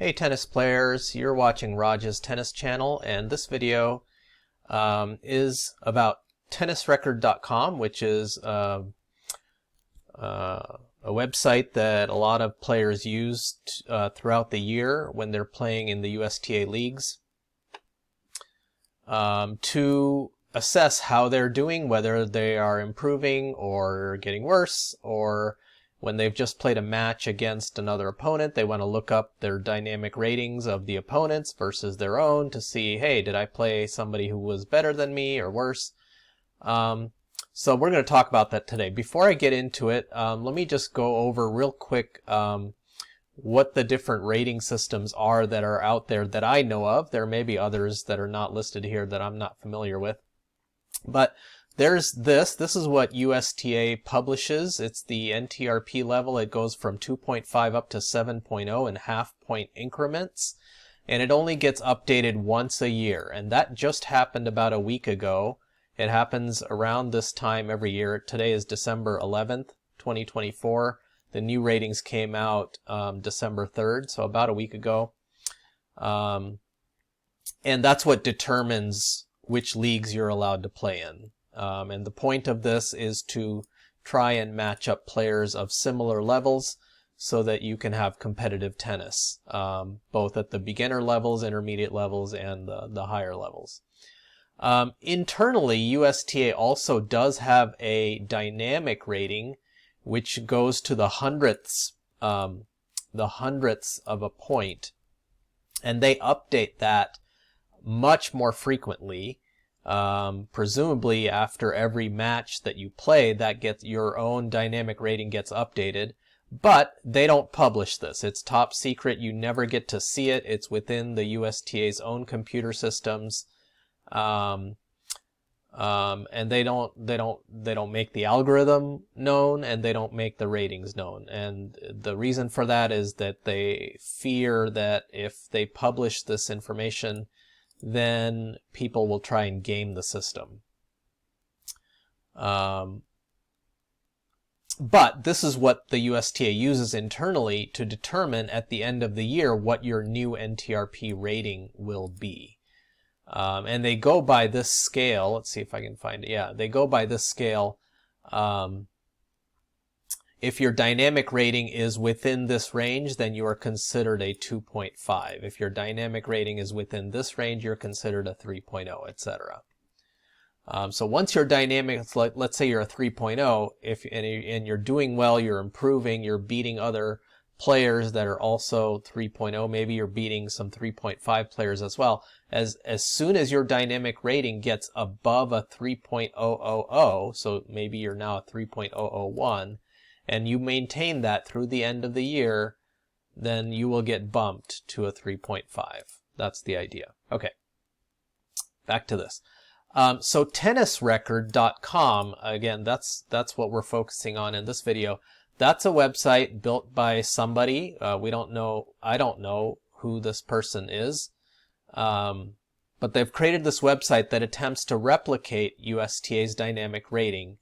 Hey tennis players, you're watching Raj's Tennis Channel, and this video is about tennisrecord.com, which is a website that a lot of players use throughout the year when they're playing in the USTA leagues to assess how they're doing, whether they are improving or getting worse, or when they've just played a match against another opponent, they want to look up their dynamic ratings of the opponents versus their own to see, hey, did I play somebody who was better than me or worse? So we're going to talk about that today. Before I get into it, let me just go over real quick what the different rating systems are that are out there that I know of. There may be others that are not listed here that I'm not familiar with. But there's this is what USTA publishes. It's the NTRP level. It goes from 2.5 up to 7.0 in half-point increments. And it only gets updated once a year. And that just happened about a week ago. It happens around this time every year. Today is December 11th, 2024. The new ratings came out December 3rd, so about a week ago. And that's what determines which leagues you're allowed to play in. And the point of this is to try and match up players of similar levels so that you can have competitive tennis, both at the beginner levels, intermediate levels, and the higher levels. Internally, USTA also does have a dynamic rating, which goes to the hundredths of a point, and they update that much more frequently. Presumably after every match that you play, that gets your own dynamic rating gets updated, but they don't publish this. It's top secret. You never get to see it. It's within the USTA's own computer systems. And they don't make the algorithm known, and they don't make the ratings known. And the reason for that is that they fear that if they publish this information, then people will try and game the system. But this is what the USTA uses internally to determine at the end of the year what your new NTRP rating will be. And they go by this scale. Let's see if I can find it. Yeah, they go by this scale. If your dynamic rating is within this range, then you are considered a 2.5. If your dynamic rating is within this range, you're considered a 3.0, etc. So once your dynamic, let's say you're a 3.0, and you're doing well, you're improving, you're beating other players that are also 3.0, maybe you're beating some 3.5 players as well. As soon as your dynamic rating gets above a 3.000, so maybe you're now a 3.001, and you maintain that through the end of the year, then you will get bumped to a 3.5. That's the idea. Okay, back to this. So tennisrecord.com, again, that's what we're focusing on in this video. That's a website built by somebody. I don't know who this person is. But they've created this website that attempts to replicate USTA's dynamic rating.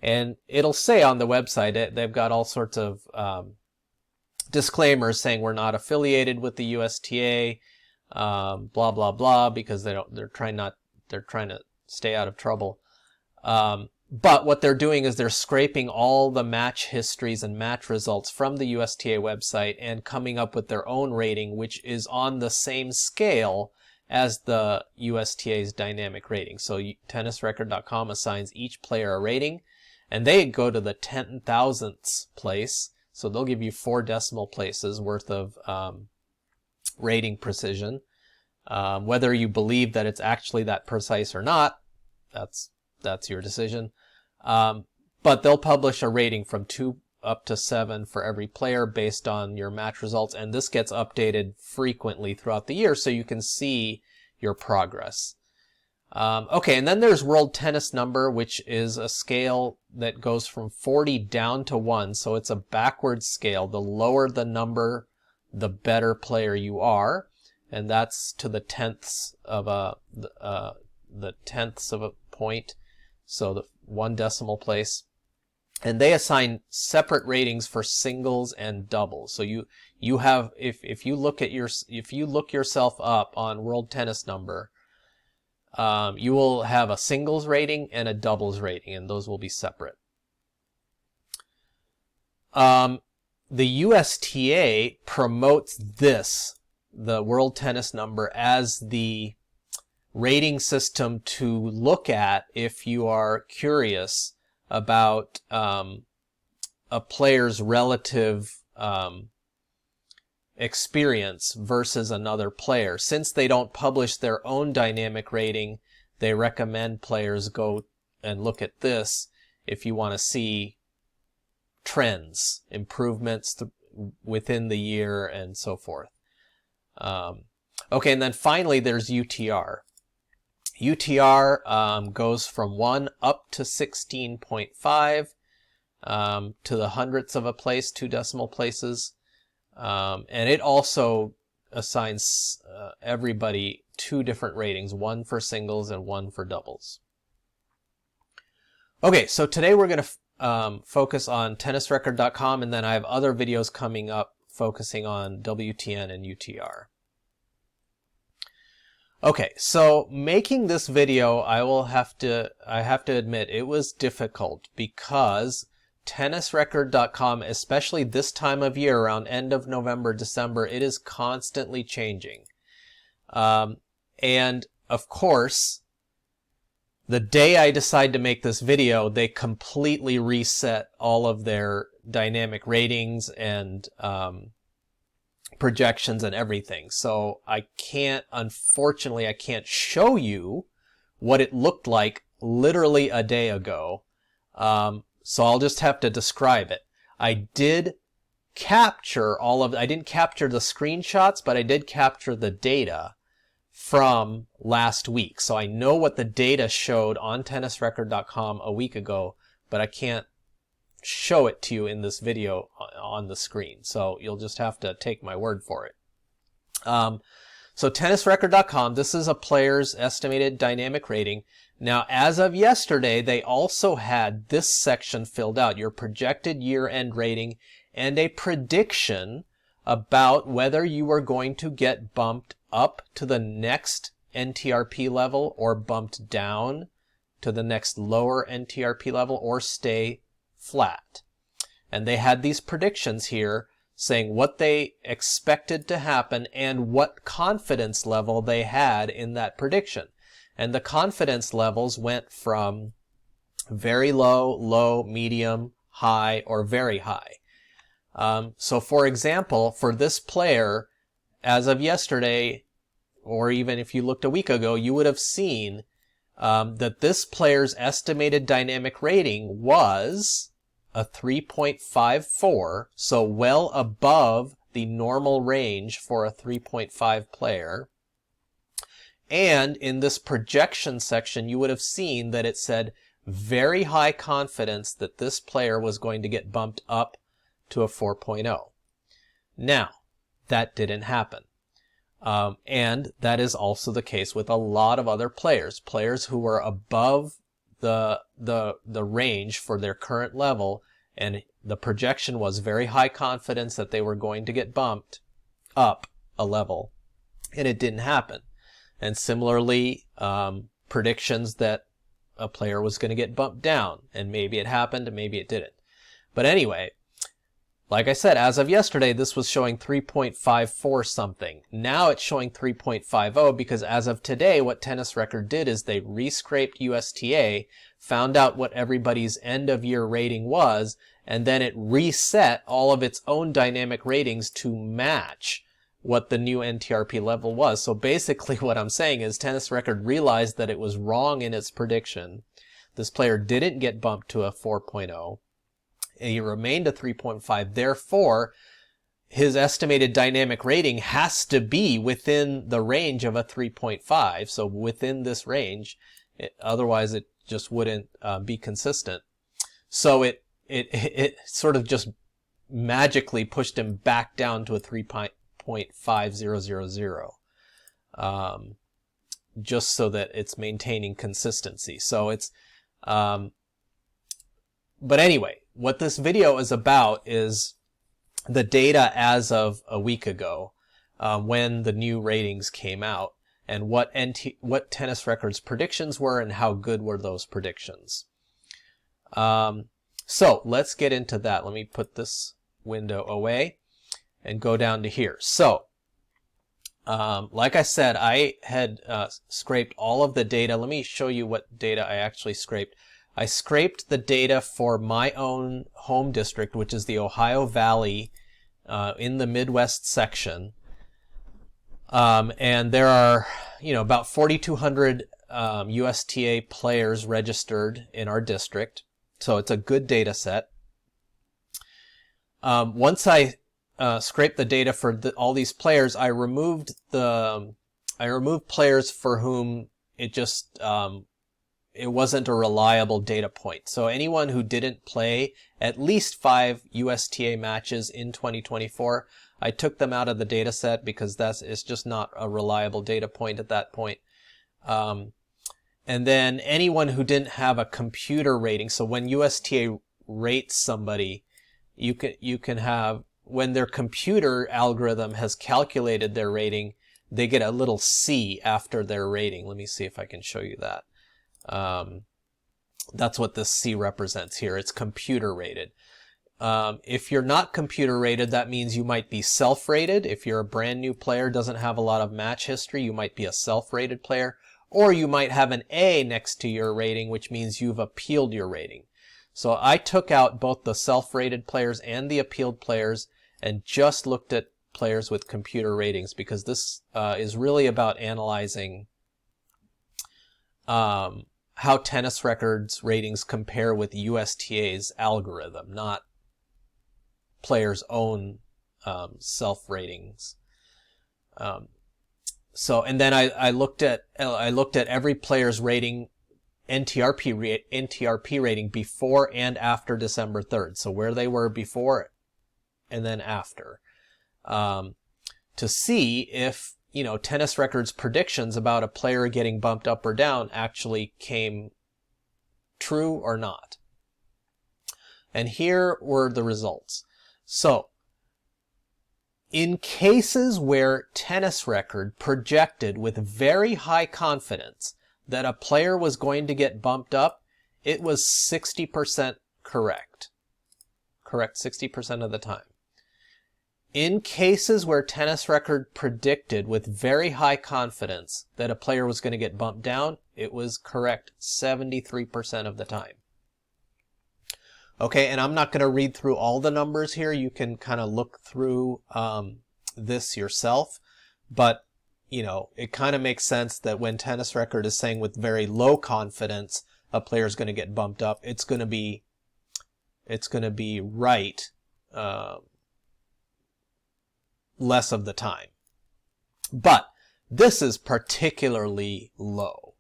And it'll say on the website, they've got all sorts of disclaimers saying we're not affiliated with the USTA, blah blah blah, because they're trying to stay out of trouble. But what they're doing is they're scraping all the match histories and match results from the USTA website and coming up with their own rating, which is on the same scale as the USTA's dynamic rating. So tennisrecord.com assigns each player a rating, and they go to the 10,000ths place. So they'll give you 4 decimal places worth of rating precision. Whether you believe that it's actually that precise or not, that's your decision. But they'll publish a rating from 2 up to 7 for every player based on your match results, and this gets updated frequently throughout the year so you can see your progress. Okay, and then there's World Tennis Number, which is a scale that goes from 40 down to 1, so it's a backwards scale. The lower the number, the better player you are, and that's to the tenths of a point, so the 1 decimal place. and they assign separate ratings for singles and doubles. So you have, if you look yourself up on World Tennis Number, you will have a singles rating and a doubles rating, and those will be separate. The USTA promotes the World Tennis Number, as the rating system to look at if you are curious about a player's relative experience versus another player. Since they don't publish their own dynamic rating, they recommend players go and look at this if you want to see trends, improvements within the year, and so forth. Okay, and then finally there's UTR. UTR goes from 1 up to 16.5 to the hundredths of a place, 2 decimal places. And it also assigns everybody 2 different ratings, 1 for singles and 1 for doubles. Okay, so today we're going to focus on tennisrecord.com, and then I have other videos coming up focusing on WTN and UTR. Okay, so making this video, I have to admit, it was difficult because tennisrecord.com, especially this time of year, around end of November, December, it is constantly changing. And of course, the day I decide to make this video, they completely reset all of their dynamic ratings and projections and everything. So unfortunately, I can't show you what it looked like literally a day ago. So I'll just have to describe it. I didn't capture the screenshots, but I did capture the data from last week. So I know what the data showed on tennisrecord.com a week ago, but I can't show it to you in this video on the screen. So you'll just have to take my word for it. So tennisrecord.com, this is a player's estimated dynamic rating. Now, as of yesterday, they also had this section filled out, your projected year-end rating, and a prediction about whether you are going to get bumped up to the next NTRP level or bumped down to the next lower NTRP level or stay flat. And they had these predictions here saying what they expected to happen and what confidence level they had in that prediction. And the confidence levels went from very low, low, medium, high, or very high. So for example, for this player, as of yesterday, or even if you looked a week ago, you would have seen that this player's estimated dynamic rating was a 3.54, so well above the normal range for a 3.5 player. And in this projection section, you would have seen that it said very high confidence that this player was going to get bumped up to a 4.0. Now, that didn't happen. And that is also the case with a lot of other players who were above the range for their current level, and the projection was very high confidence that they were going to get bumped up a level, and it didn't happen. And similarly, predictions that a player was going to get bumped down, and maybe it happened and maybe it didn't. But anyway, like I said, as of yesterday, this was showing 3.54 something. Now it's showing 3.50 because as of today, what Tennis Record did is they rescraped USTA, found out what everybody's end of year rating was, and then it reset all of its own dynamic ratings to match what the new NTRP level was. So basically what I'm saying is Tennis Record realized that it was wrong in its prediction. This player didn't get bumped to a 4.0. He remained a 3.5. Therefore, his estimated dynamic rating has to be within the range of a 3.5. So within this range, otherwise it just wouldn't be consistent. So it sort of just magically pushed him back down to a 3.5000, just so that it's maintaining consistency. So it's, but anyway, what this video is about is the data as of a week ago, when the new ratings came out, and what Tennis Records predictions were and how good were those predictions. So let's get into that. Let me put this window away and go down to here. So like I said, I had scraped all of the data. Let me show you what data I actually scraped. I scraped the data for my own home district, which is the Ohio Valley in the Midwest section. And there are, about 4,200 USTA players registered in our district. So it's a good data set. Once I scraped the data for all these players, I removed players for whom it just it wasn't a reliable data point. So anyone who didn't play at least 5 USTA matches in 2024, I took them out of the data set because it's just not a reliable data point at that point. And then anyone who didn't have a computer rating. So when USTA rates somebody, you can have, when their computer algorithm has calculated their rating, they get a little C after their rating. Let me see if I can show you that. That's what this C represents here. It's computer rated. If you're not computer rated, that means you might be self-rated. If you're a brand new player, doesn't have a lot of match history, you might be a self-rated player. Or you might have an A next to your rating, which means you've appealed your rating. So I took out both the self-rated players and the appealed players and just looked at players with computer ratings, because this is really about analyzing how Tennis Records ratings compare with USTA's algorithm, not players' own self-ratings. And then I looked at every player's rating, NTRP rating before and after December 3rd. So where they were before and then after, to see if Tennis Records predictions about a player getting bumped up or down actually came true or not. And here were the results. So, in cases where Tennis Record projected with very high confidence that a player was going to get bumped up, it was 60% correct. Correct 60% of the time. In cases where Tennis Record predicted with very high confidence that a player was going to get bumped down, it was correct 73% of the time. Okay, and I'm not going to read through all the numbers here. You can kind of look through this yourself. But, it kind of makes sense that when Tennis Record is saying with very low confidence a player is going to get bumped up, it's going to be right less of the time. But this is particularly low.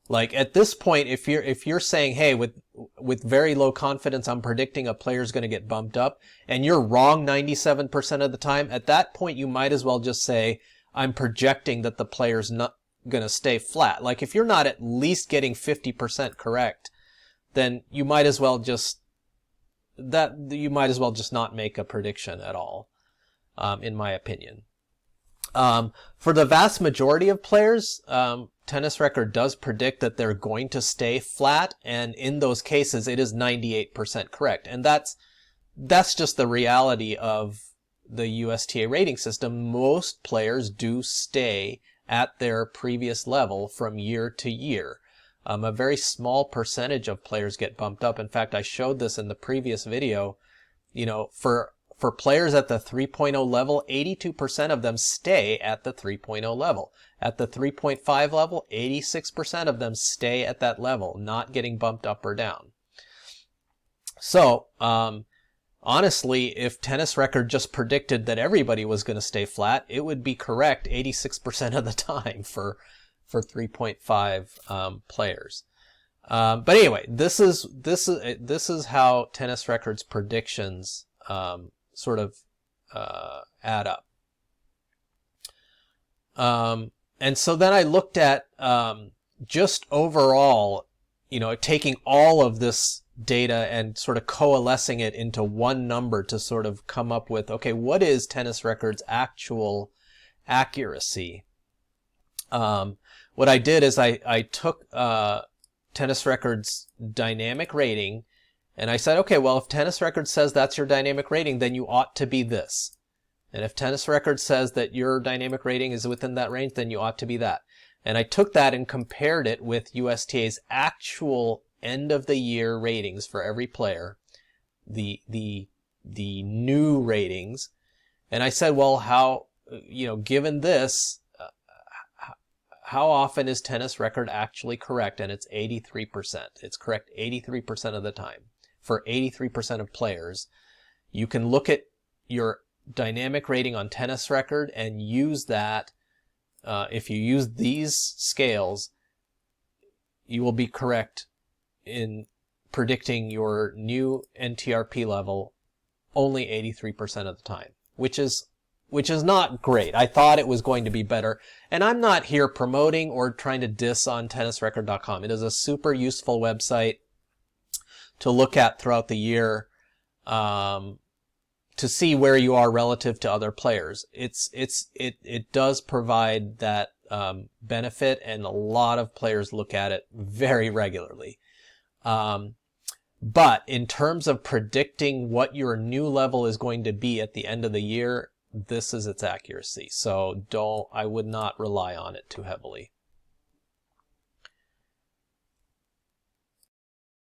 Like at this point, if you're saying, hey, with very low confidence, I'm predicting a player's going to get bumped up, and you're wrong 97% of the time, at that point you might as well just say, I'm projecting that the player's not going to stay flat. Like if you're not at least getting 50% correct, then you might as well just not make a prediction at all, in my opinion. For the vast majority of players, Tennis Record does predict that they're going to stay flat, and in those cases it is 98% correct. And that's just the reality of the USTA rating system. Most players do stay at their previous level from year to year. A very small percentage of players get bumped up. In fact, I showed this in the previous video. For players at the 3.0 level, 82% of them stay at the 3.0 level. At the 3.5 level, 86% of them stay at that level, not getting bumped up or down. So, honestly, if Tennis Record just predicted that everybody was going to stay flat, it would be correct 86% of the time for 3.5 players. But anyway, this is how Tennis Record's predictions sort of add up. And so then I looked at just overall, taking all of this data and sort of coalescing it into one number to sort of come up with, okay, what is Tennis Record's actual accuracy? What I did is I took Tennis Record's dynamic rating, and I said, okay, well, if Tennis Record says that's your dynamic rating, then you ought to be this. And if Tennis Record says that your dynamic rating is within that range, then you ought to be that. And I took that and compared it with USTA's actual end of the year ratings for every player, the new ratings. And I said, well, how, given this, how often is Tennis Record actually correct? And it's 83%. It's correct 83% of the time for 83% of players. You can look at your dynamic rating on Tennis Record and use that. If you use these scales, you will be correct in predicting your new NTRP level only 83% of the time, which is not great. I thought it was going to be better. And I'm not here promoting or trying to diss on tennisrecord.com. It is a super useful website to look at throughout the year, to see where you are relative to other players. It does provide that benefit, and a lot of players look at it very regularly. But in terms of predicting what your new level is going to be at the end of the year, this is its accuracy. So I would not rely on it too heavily.